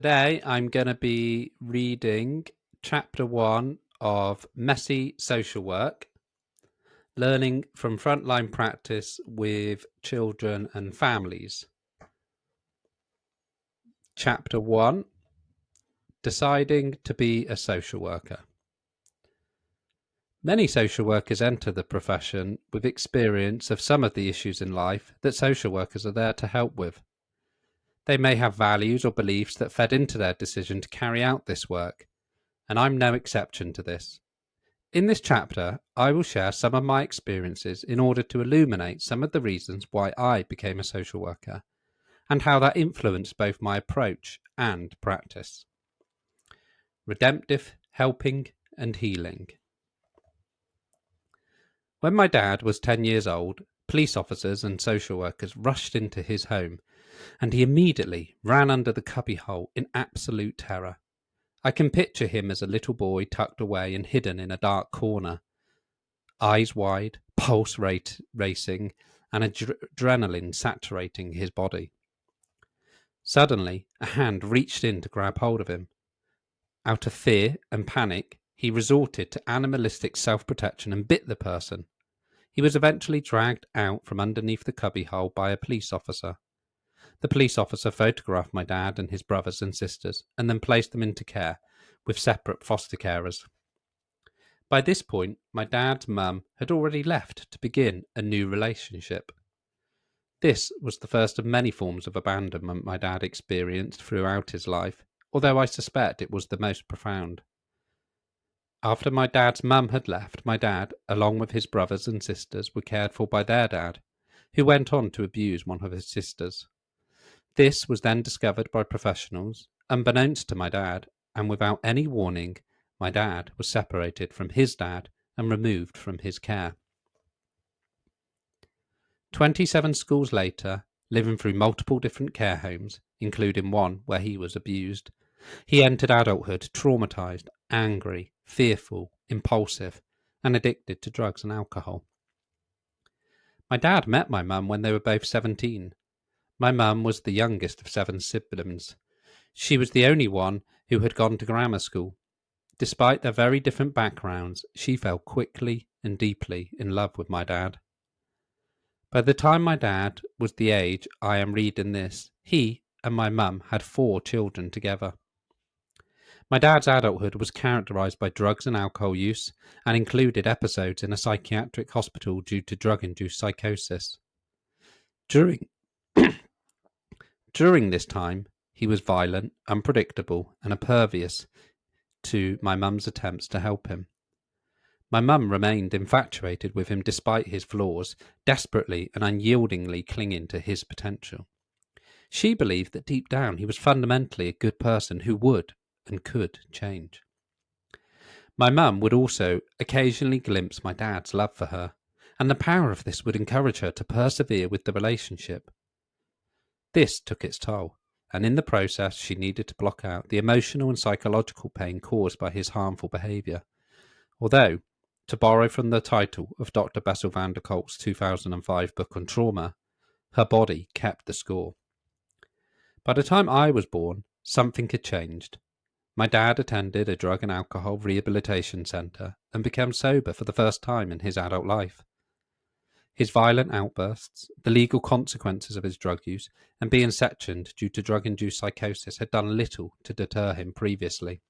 Today, I'm going to be reading chapter 1 of Messy Social Work, learning from frontline practice with children and families. Chapter 1, Deciding to be a Social Worker. Many social workers enter the profession with experience of some of the issues in life that social workers are there to help with. They may have values or beliefs that fed into their decision to carry out this work, and I'm no exception to this. In this chapter, I will share some of my experiences in order to illuminate some of the reasons why I became a social worker and how that influenced both my approach and practice. Redemptive, helping, and healing. When my dad was 10 years old, police officers and social workers rushed into his home, and he immediately ran under the cubbyhole in absolute terror. I can picture him as a little boy tucked away and hidden in a dark corner, eyes wide, pulse racing, and adrenaline saturating his body. Suddenly, a hand reached in to grab hold of him. Out of fear and panic, he resorted to animalistic self-protection and bit the person. He was eventually dragged out from underneath the cubbyhole by a police officer. The police officer photographed my dad and his brothers and sisters and then placed them into care with separate foster carers. By this point, my dad's mum had already left to begin a new relationship. This was the first of many forms of abandonment my dad experienced throughout his life, although I suspect it was the most profound. After my dad's mum had left, my dad, along with his brothers and sisters, were cared for by their dad, who went on to abuse one of his sisters. This was then discovered by professionals, unbeknownst to my dad, and without any warning, my dad was separated from his dad and removed from his care. 27 schools later, living through multiple different care homes, including one where he was abused, he entered adulthood traumatized, angry, fearful, impulsive, and addicted to drugs and alcohol. My dad met my mum when they were both 17. My mum was the youngest of 7 siblings. She was the only one who had gone to grammar school. Despite their very different backgrounds, she fell quickly and deeply in love with my dad. By the time my dad was the age I am reading this, he and my mum had 4 children together. My dad's adulthood was characterized by drugs and alcohol use and included episodes in a psychiatric hospital due to drug-induced psychosis. During this time, he was violent, unpredictable, and impervious to my mum's attempts to help him. My mum remained infatuated with him despite his flaws, desperately and unyieldingly clinging to his potential. She believed that deep down he was fundamentally a good person who would and could change. My mum would also occasionally glimpse my dad's love for her, and the power of this would encourage her to persevere with the relationship. This took its toll, and in the process she needed to block out the emotional and psychological pain caused by his harmful behaviour. Although, to borrow from the title of Dr. Bessel van der Kolk's 2005 book on trauma, her body kept the score. By the time I was born, something had changed. My dad attended a drug and alcohol rehabilitation centre and became sober for the first time in his adult life. His violent outbursts, the legal consequences of his drug use, and being sectioned due to drug-induced psychosis had done little to deter him previously.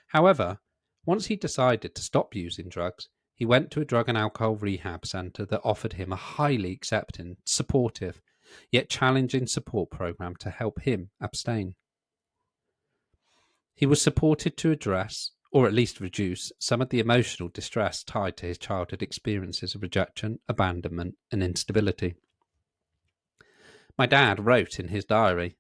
However, once he decided to stop using drugs, he went to a drug and alcohol rehab centre that offered him a highly accepting, supportive, yet challenging support program to help him abstain. He was supported to address, or at least reduce, some of the emotional distress tied to his childhood experiences of rejection, abandonment, and instability. My dad wrote in his diary,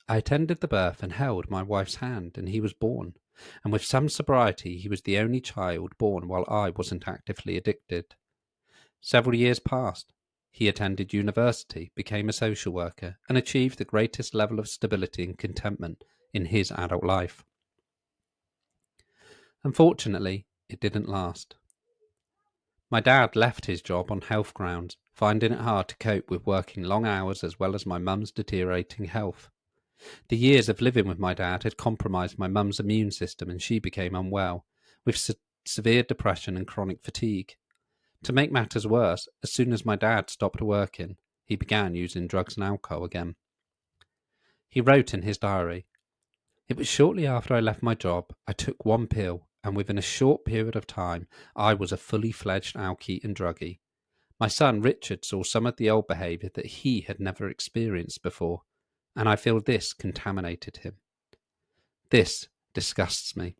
"I attended the birth and held my wife's hand, and he was born. And with some sobriety, he was the only child born while I wasn't actively addicted. Several years passed. He attended university, became a social worker, and achieved the greatest level of stability and contentment in his adult life. Unfortunately, it didn't last. My dad left his job on health grounds, finding it hard to cope with working long hours as well as my mum's deteriorating health. The years of living with my dad had compromised my mum's immune system and she became unwell, with severe depression and chronic fatigue. To make matters worse, as soon as my dad stopped working, he began using drugs and alcohol again. He wrote in his diary, "It was shortly after I left my job, I took one pill, and within a short period of time, I was a fully fledged alkie and druggie. My son Richard saw some of the old behaviour that he had never experienced before, and I feel this contaminated him. This disgusts me."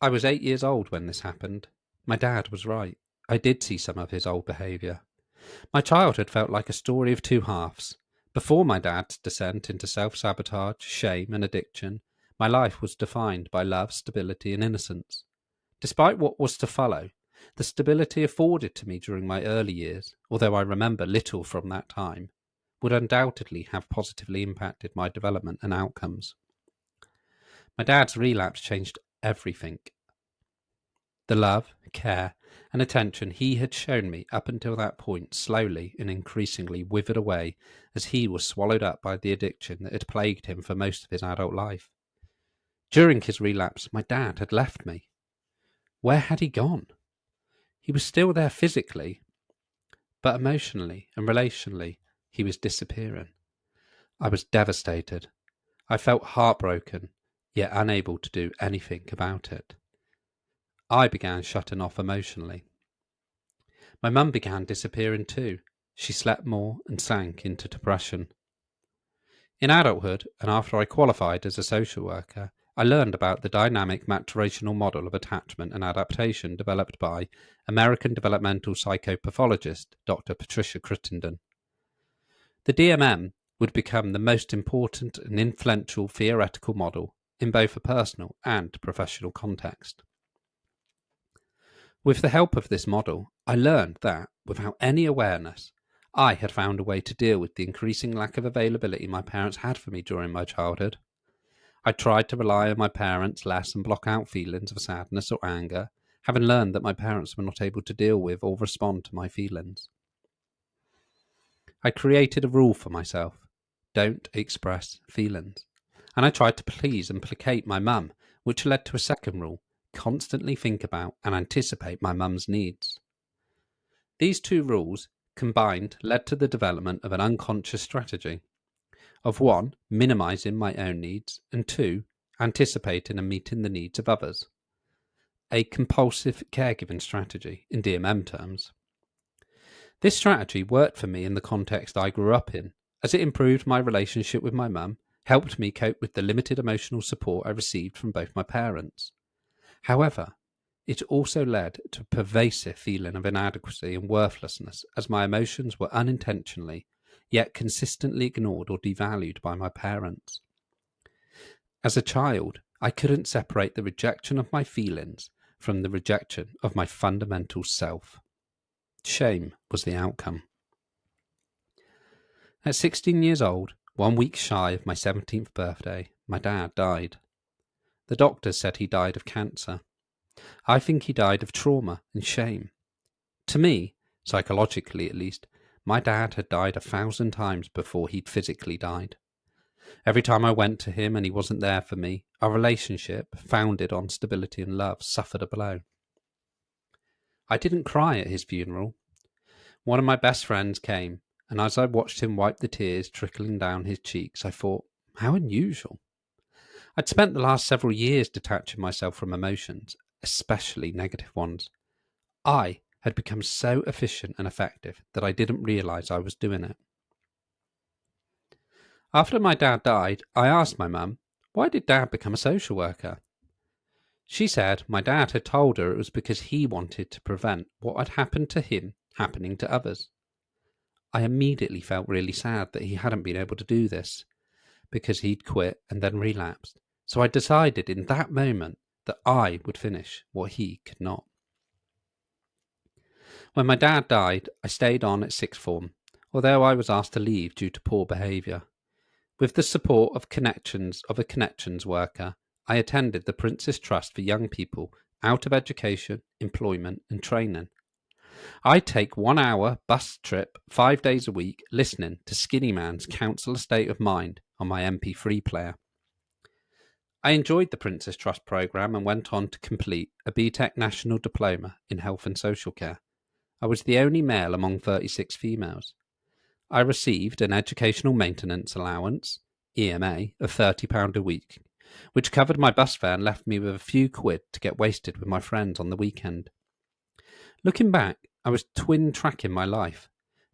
I was 8 years old when this happened. My dad was right. I did see some of his old behaviour. My childhood felt like a story of two halves. Before my dad's descent into self-sabotage, shame and addiction, my life was defined by love, stability and innocence. Despite what was to follow, the stability afforded to me during my early years, although I remember little from that time, would undoubtedly have positively impacted my development and outcomes. My dad's relapse changed everything. The love, care, and attention he had shown me up until that point slowly and increasingly withered away as he was swallowed up by the addiction that had plagued him for most of his adult life. During his relapse, my dad had left me. Where had he gone? He was still there physically, but emotionally and relationally, he was disappearing. I was devastated. I felt heartbroken, yet unable to do anything about it. I began shutting off emotionally. My mum began disappearing too. She slept more and sank into depression. In adulthood, and after I qualified as a social worker, I learned about the dynamic maturational model of attachment and adaptation developed by American developmental psychopathologist Dr. Patricia Crittenden. The DMM would become the most important and influential theoretical model in both a personal and professional context. With the help of this model, I learned that, without any awareness, I had found a way to deal with the increasing lack of availability my parents had for me during my childhood. I tried to rely on my parents less and block out feelings of sadness or anger, having learned that my parents were not able to deal with or respond to my feelings. I created a rule for myself: don't express feelings. And I tried to please and placate my mum, which led to a second rule: constantly think about and anticipate my mum's needs. These two rules combined led to the development of an unconscious strategy of 1, minimizing my own needs, and 2, anticipating and meeting the needs of others. A compulsive caregiving strategy in DMM terms. This strategy worked for me in the context I grew up in, as it improved my relationship with my mum, helped me cope with the limited emotional support I received from both my parents. However, it also led to a pervasive feeling of inadequacy and worthlessness, as my emotions were unintentionally, yet consistently ignored or devalued by my parents. As a child, I couldn't separate the rejection of my feelings from the rejection of my fundamental self. Shame was the outcome. At 16 years old, 1 week shy of my 17th birthday, my dad died. The doctors said he died of cancer. I think he died of trauma and shame. To me, psychologically at least, my dad had died 1,000 times before he'd physically died. Every time I went to him and he wasn't there for me, our relationship, founded on stability and love, suffered a blow. I didn't cry at his funeral. One of my best friends came, and as I watched him wipe the tears trickling down his cheeks, I thought, how unusual. I'd spent the last several years detaching myself from emotions, especially negative ones. I had become so efficient and effective that I didn't realise I was doing it. After my dad died, I asked my mum, why did Dad become a social worker? She said my dad had told her it was because he wanted to prevent what had happened to him happening to others. I immediately felt really sad that he hadn't been able to do this, because he'd quit and then relapsed. So I decided in that moment that I would finish what he could not. When my dad died, I stayed on at sixth form, although I was asked to leave due to poor behaviour. With the support of a connections worker, I attended the Prince's Trust for young people out of education, employment and training. I take 1 hour bus trip 5 days a week listening to Skinny Man's Counsellor State of Mind on my MP3 player. I enjoyed the Prince's Trust programme and went on to complete a BTEC National Diploma in Health and Social Care. I was the only male among 36 females. I received an educational maintenance allowance, EMA, of £30 a week, which covered my bus fare and left me with a few quid to get wasted with my friends on the weekend. Looking back, I was twin-tracking my life,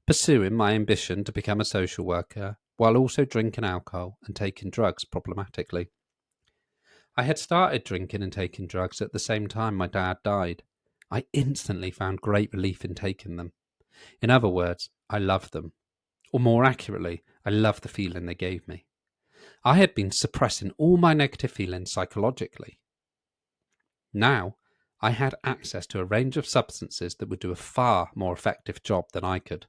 pursuing my ambition to become a social worker while also drinking alcohol and taking drugs problematically. I had started drinking and taking drugs at the same time my dad died. I instantly found great relief in taking them. In other words, I loved them. Or more accurately, I loved the feeling they gave me. I had been suppressing all my negative feelings psychologically. Now, I had access to a range of substances that would do a far more effective job than I could.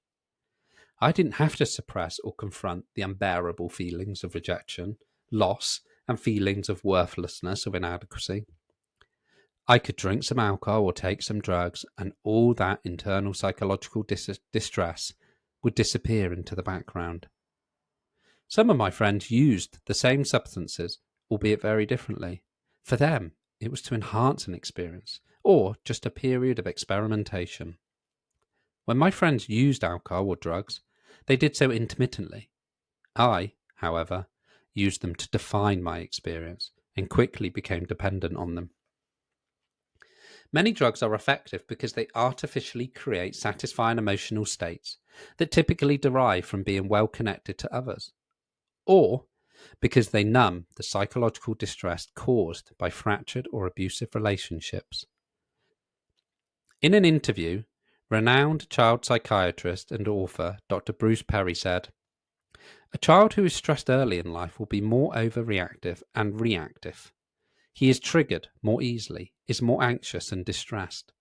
I didn't have to suppress or confront the unbearable feelings of rejection, loss, and feelings of worthlessness or inadequacy. I could drink some alcohol or take some drugs, and all that internal psychological distress would disappear into the background. Some of my friends used the same substances, albeit very differently. For them, it was to enhance an experience, or just a period of experimentation. When my friends used alcohol or drugs, they did so intermittently. I, however, used them to define my experience and quickly became dependent on them. Many drugs are effective because they artificially create satisfying emotional states that typically derive from being well connected to others, or because they numb the psychological distress caused by fractured or abusive relationships. In an interview, renowned child psychiatrist and author Dr. Bruce Perry said, "A child who is stressed early in life will be more overreactive and reactive. He is triggered more easily, is more anxious and distressed.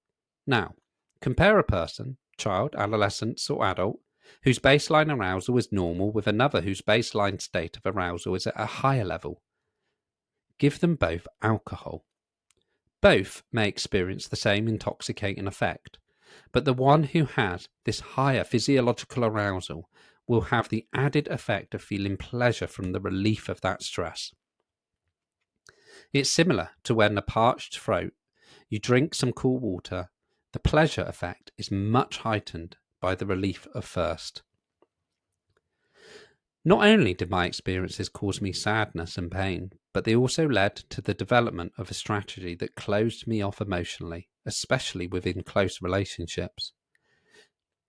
Now, compare a person, child, adolescent, or adult, whose baseline arousal is normal with another whose baseline state of arousal is at a higher level. Give them both alcohol. Both may experience the same intoxicating effect, but the one who has this higher physiological arousal will have the added effect of feeling pleasure from the relief of that stress. It's similar to when a parched throat, you drink some cool water, the pleasure effect is much heightened by the relief of thirst. Not only did my experiences cause me sadness and pain, but they also led to the development of a strategy that closed me off emotionally, especially within close relationships.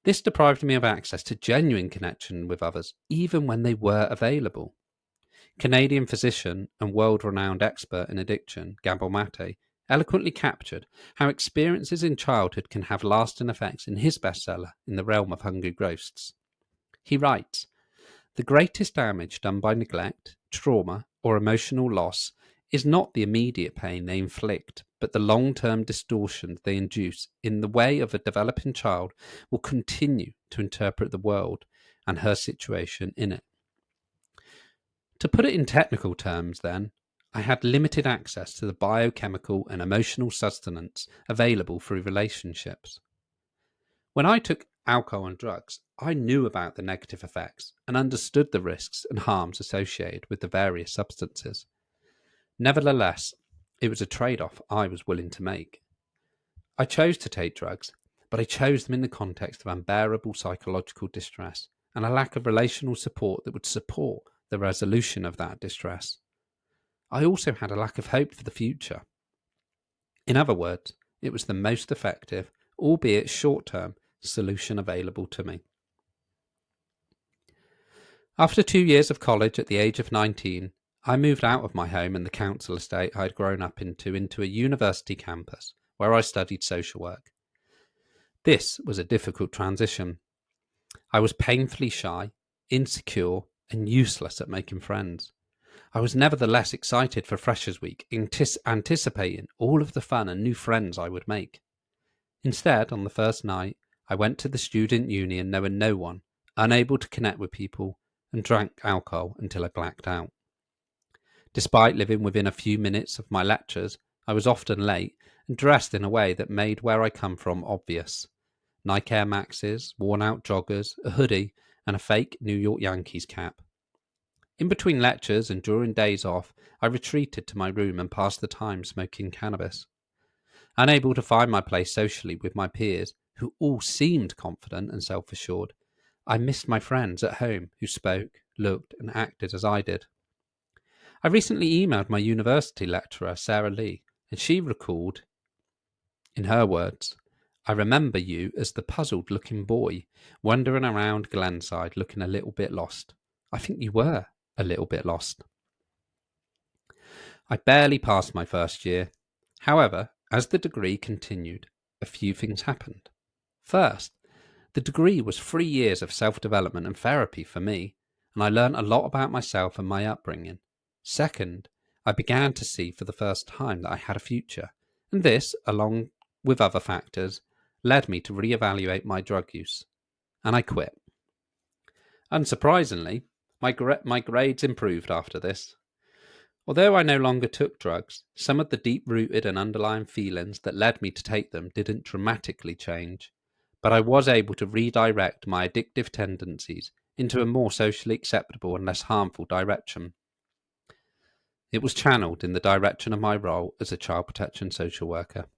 This deprived me of access to genuine connection with others, even when they were available. Canadian physician and world-renowned expert in addiction, Gabor Mate, eloquently captured how experiences in childhood can have lasting effects in his bestseller, In the Realm of Hungry Ghosts. He writes, "The greatest damage done by neglect, trauma, or emotional loss is not the immediate pain they inflict, but the long-term distortions they induce in the way of a developing child will continue to interpret the world and her situation in it." To put it in technical terms, then, I had limited access to the biochemical and emotional sustenance available through relationships. When I took alcohol and drugs, I knew about the negative effects and understood the risks and harms associated with the various substances. Nevertheless, it was a trade-off I was willing to make. I chose to take drugs, but I chose them in the context of unbearable psychological distress and a lack of relational support that would support the resolution of that distress. I also had a lack of hope for the future. In other words, it was the most effective, albeit short-term, solution available to me. After 2 years of college at the age of 19, I moved out of my home and the council estate I had grown up into a university campus where I studied social work. This was a difficult transition. I was painfully shy, insecure, and useless at making friends. I was nevertheless excited for Freshers' Week, anticipating all of the fun and new friends I would make. Instead, on the first night, I went to the student union knowing no one, unable to connect with people, and drank alcohol until I blacked out. Despite living within a few minutes of my lectures, I was often late and dressed in a way that made where I come from obvious. Nike Air Maxes, worn-out joggers, a hoodie, and a fake New York Yankees cap. In between lectures and during days off, I retreated to my room and passed the time smoking cannabis. Unable to find my place socially with my peers, who all seemed confident and self-assured, I missed my friends at home who spoke, looked, and acted as I did. I recently emailed my university lecturer, Sarah Lee, and she recalled, in her words, "I remember you as the puzzled-looking boy, wandering around Glenside looking a little bit lost. I think you were a little bit lost." I barely passed my first year. However, as the degree continued, a few things happened. First, the degree was 3 years of self-development and therapy for me, and I learned a lot about myself and my upbringing. Second, I began to see for the first time that I had a future, and this, along with other factors, led me to reevaluate my drug use, and I quit. Unsurprisingly, my grades improved after this. Although I no longer took drugs, some of the deep-rooted and underlying feelings that led me to take them didn't dramatically change, but I was able to redirect my addictive tendencies into a more socially acceptable and less harmful direction. It was channeled in the direction of my role as a child protection social worker.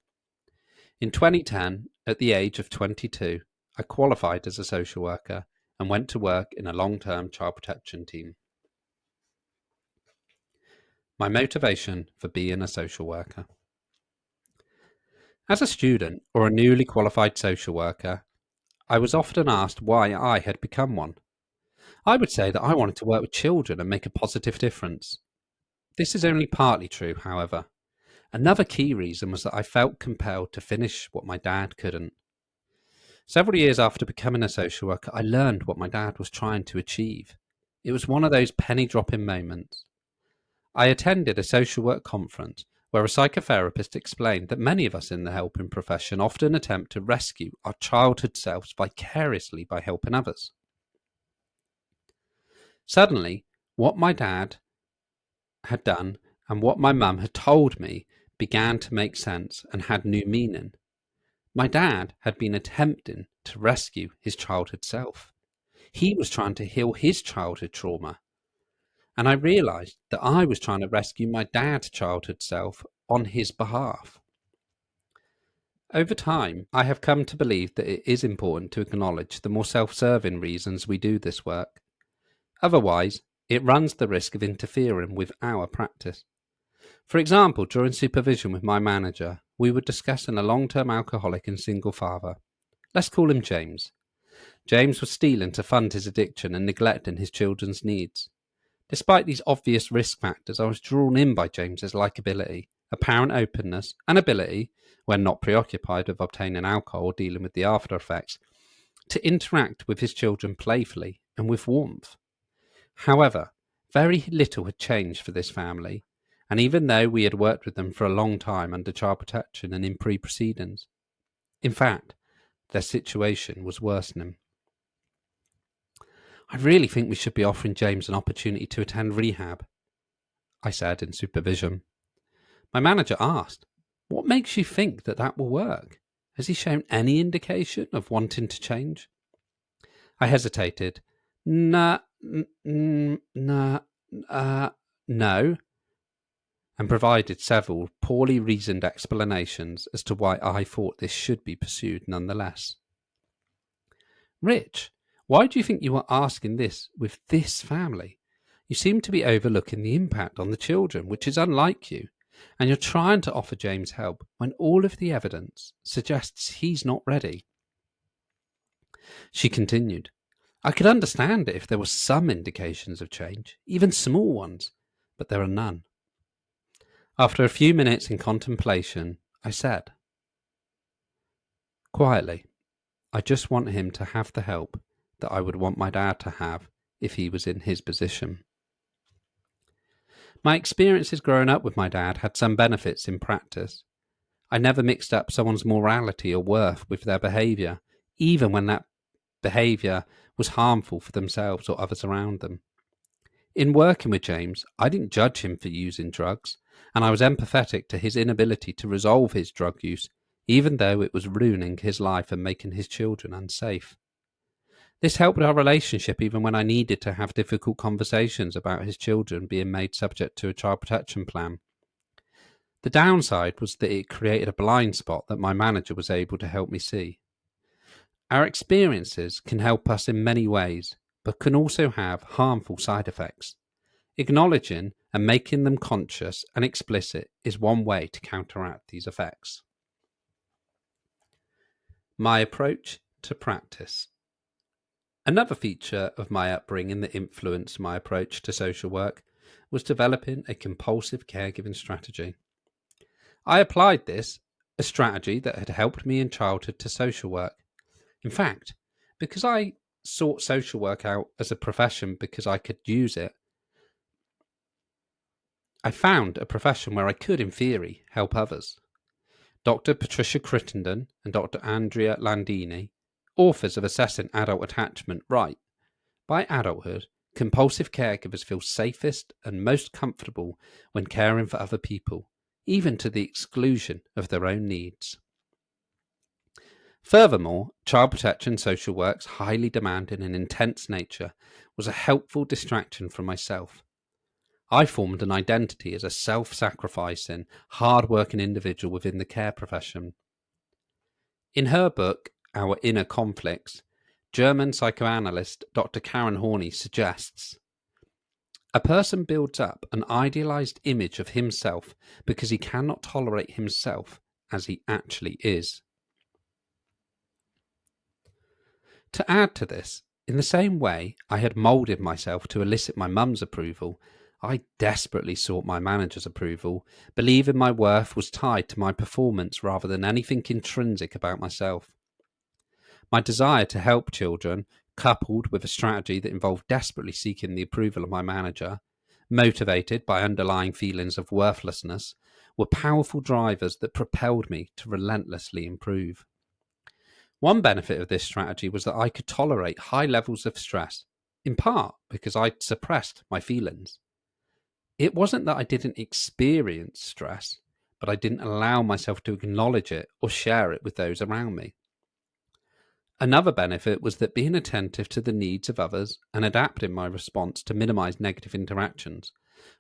In 2010, at the age of 22, I qualified as a social worker and went to work in a long-term child protection team. My motivation for being a social worker. As a student or a newly qualified social worker, I was often asked why I had become one. I would say that I wanted to work with children and make a positive difference. This is only partly true, however. Another key reason was that I felt compelled to finish what my dad couldn't. Several years after becoming a social worker, I learned what my dad was trying to achieve. It was one of those penny-dropping moments. I attended a social work conference where a psychotherapist explained that many of us in the helping profession often attempt to rescue our childhood selves vicariously by helping others. Suddenly, what my dad had done and what my mum had told me began to make sense and had new meaning. My dad had been attempting to rescue his childhood self. He was trying to heal his childhood trauma. And I realised that I was trying to rescue my dad's childhood self on his behalf. Over time, I have come to believe that it is important to acknowledge the more self-serving reasons we do this work. Otherwise, it runs the risk of interfering with our practice. For example, during supervision with my manager, we were discussing a long-term alcoholic and single father. Let's call him James. James was stealing to fund his addiction and neglecting his children's needs. Despite these obvious risk factors, I was drawn in by James's likability, apparent openness, and ability, when not preoccupied with obtaining alcohol or dealing with the after effects, to interact with his children playfully and with warmth. However, very little had changed for this family, and even though we had worked with them for a long time under child protection and in pre-proceedings, in fact, their situation was worsening. "I really think we should be offering James an opportunity to attend rehab," I said in supervision. My manager asked, "What makes you think that will work? Has he shown any indication of wanting to change?" I hesitated. No, and provided several poorly reasoned explanations as to why I thought this should be pursued nonetheless. "Rich, why do you think you are asking this with this family? You seem to be overlooking the impact on the children, which is unlike you, and you're trying to offer James help when all of the evidence suggests he's not ready." She continued, "I could understand it if there were some indications of change, even small ones, but there are none." After a few minutes in contemplation, I said, quietly, "I just want him to have the help that I would want my dad to have if he was in his position." My experiences growing up with my dad had some benefits in practice. I never mixed up someone's morality or worth with their behaviour, even when that behaviour was harmful for themselves or others around them. In working with James, I didn't judge him for using drugs, and I was empathetic to his inability to resolve his drug use, even though it was ruining his life and making his children unsafe. This helped our relationship even when I needed to have difficult conversations about his children being made subject to a child protection plan. The downside was that it created a blind spot that my manager was able to help me see. Our experiences can help us in many ways, but can also have harmful side effects. Acknowledging and making them conscious and explicit is one way to counteract these effects. My approach to practice. Another feature of my upbringing that influenced my approach to social work was developing a compulsive caregiving strategy. I applied this, a strategy that had helped me in childhood, to social work. In fact, because I sought social work out as a profession because I could use it, I found a profession where I could, in theory, help others. Dr. Patricia Crittenden and Dr. Andrea Landini, authors of Assessing Adult Attachment, write, "By adulthood, compulsive caregivers feel safest and most comfortable when caring for other people, even to the exclusion of their own needs." Furthermore, child protection social work's highly demanding and intense nature was a helpful distraction from myself. I formed an identity as a self-sacrificing, hard-working individual within the care profession. In her book, Our Inner Conflicts, German psychoanalyst Dr. Karen Horney suggests, a person builds up an idealized image of himself because he cannot tolerate himself as he actually is. To add to this, in the same way I had moulded myself to elicit my mum's approval, I desperately sought my manager's approval, believing my worth was tied to my performance rather than anything intrinsic about myself. My desire to help children, coupled with a strategy that involved desperately seeking the approval of my manager, motivated by underlying feelings of worthlessness, were powerful drivers that propelled me to relentlessly improve. One benefit of this strategy was that I could tolerate high levels of stress, in part because I'd suppressed my feelings. It wasn't that I didn't experience stress, but I didn't allow myself to acknowledge it or share it with those around me. Another benefit was that being attentive to the needs of others and adapting my response to minimize negative interactions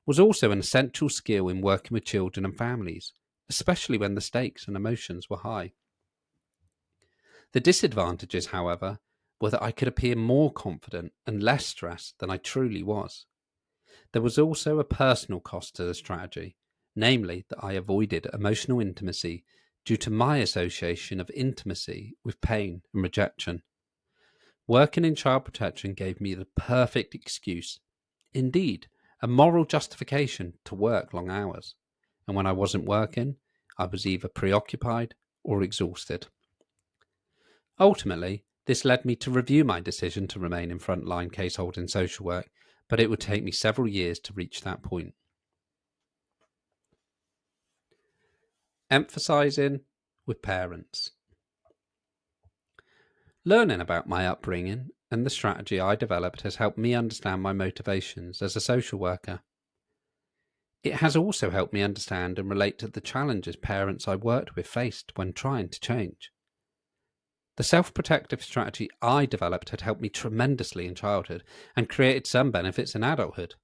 was also an essential skill in working with children and families, especially when the stakes and emotions were high. The disadvantages, however, were that I could appear more confident and less stressed than I truly was. There was also a personal cost to the strategy, namely that I avoided emotional intimacy due to my association of intimacy with pain and rejection. Working in child protection gave me the perfect excuse, indeed, a moral justification to work long hours. And when I wasn't working, I was either preoccupied or exhausted. Ultimately, this led me to review my decision to remain in frontline caseholding social work, but it would take me several years to reach that point. Emphasizing with parents. Learning about my upbringing and the strategy I developed has helped me understand my motivations as a social worker. It has also helped me understand and relate to the challenges parents I worked with faced when trying to change. The self-protective strategy I developed had helped me tremendously in childhood and created some benefits in adulthood,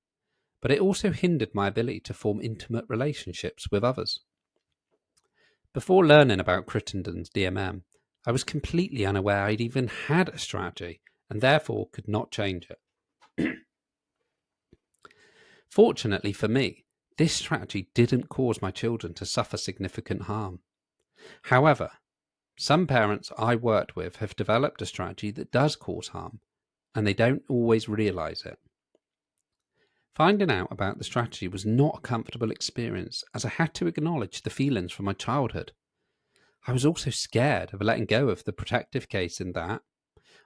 but it also hindered my ability to form intimate relationships with others. Before learning about Crittenden's DMM, I was completely unaware I'd even had a strategy and therefore could not change it. Fortunately for me, this strategy didn't cause my children to suffer significant harm. However, some parents I worked with have developed a strategy that does cause harm, and they don't always realize it. Finding out about the strategy was not a comfortable experience, as I had to acknowledge the feelings from my childhood. I was also scared of letting go of the protective case in that,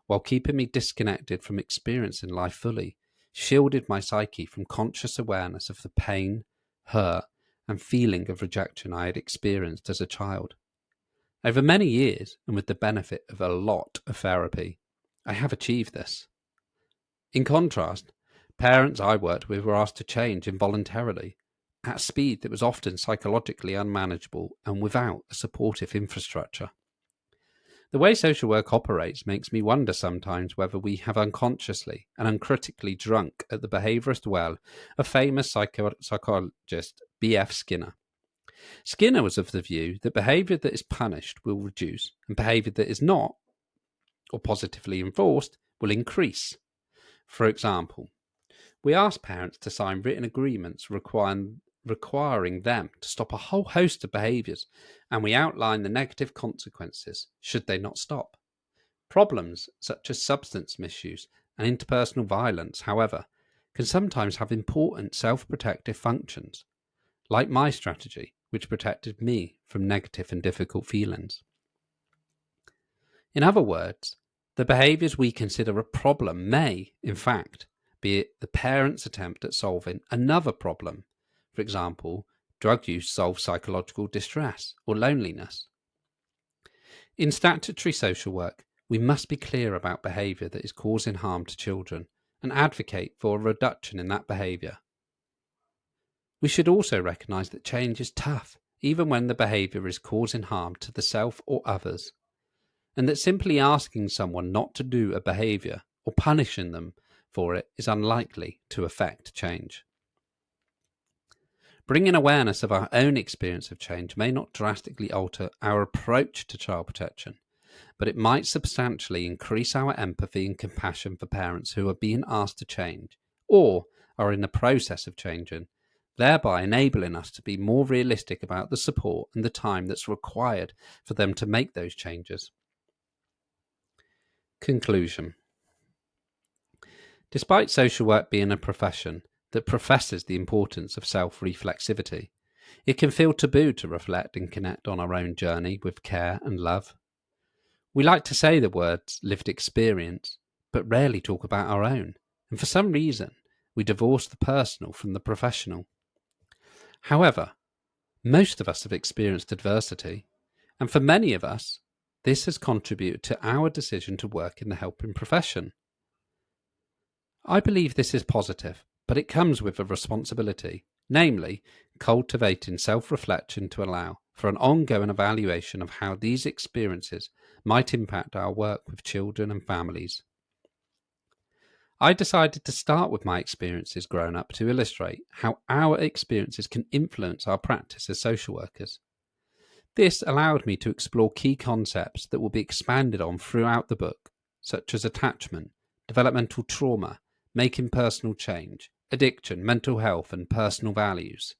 while keeping me disconnected from experiencing life fully, shielded my psyche from conscious awareness of the pain, hurt, and feeling of rejection I had experienced as a child. Over many years, and with the benefit of a lot of therapy, I have achieved this. In contrast, parents I worked with were asked to change involuntarily, at a speed that was often psychologically unmanageable and without a supportive infrastructure. The way social work operates makes me wonder sometimes whether we have unconsciously and uncritically drunk at the behaviourist well of famous psychologist B.F. Skinner. Skinner was of the view that behaviour that is punished will reduce and behaviour that is not, or positively enforced, will increase. For example, we ask parents to sign written agreements requiring them to stop a whole host of behaviours, and we outline the negative consequences should they not stop. Problems such as substance misuse and interpersonal violence, however, can sometimes have important self-protective functions, like my strategy, which protected me from negative and difficult feelings. In other words, the behaviours we consider a problem may, in fact, be the parent's attempt at solving another problem. For example, drug use solves psychological distress or loneliness. In statutory social work, we must be clear about behaviour that is causing harm to children and advocate for a reduction in that behaviour. We should also recognise that change is tough, even when the behaviour is causing harm to the self or others, and that simply asking someone not to do a behaviour or punishing them for it is unlikely to affect change. Bringing awareness of our own experience of change may not drastically alter our approach to child protection, but it might substantially increase our empathy and compassion for parents who are being asked to change or are in the process of changing, thereby enabling us to be more realistic about the support and the time that's required for them to make those changes. Conclusion. Despite social work being a profession that professes the importance of self-reflexivity, it can feel taboo to reflect and connect on our own journey with care and love. We like to say the words lived experience, but rarely talk about our own, and for some reason, we divorce the personal from the professional. However, most of us have experienced adversity, and for many of us, this has contributed to our decision to work in the helping profession. I believe this is positive, but it comes with a responsibility, namely, cultivating self-reflection to allow for an ongoing evaluation of how these experiences might impact our work with children and families. I decided to start with my experiences growing up to illustrate how our experiences can influence our practice as social workers. This allowed me to explore key concepts that will be expanded on throughout the book, such as attachment, developmental trauma, making personal change, addiction, mental health, and personal values.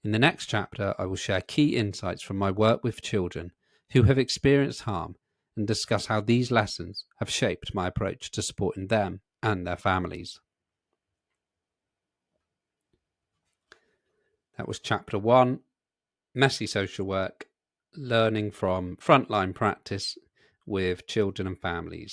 In the next chapter, I will share key insights from my work with children who have experienced harm and discuss how these lessons have shaped my approach to supporting them and their families. That was chapter 1, Messy Social Work, learning from Frontline Practice with children and families.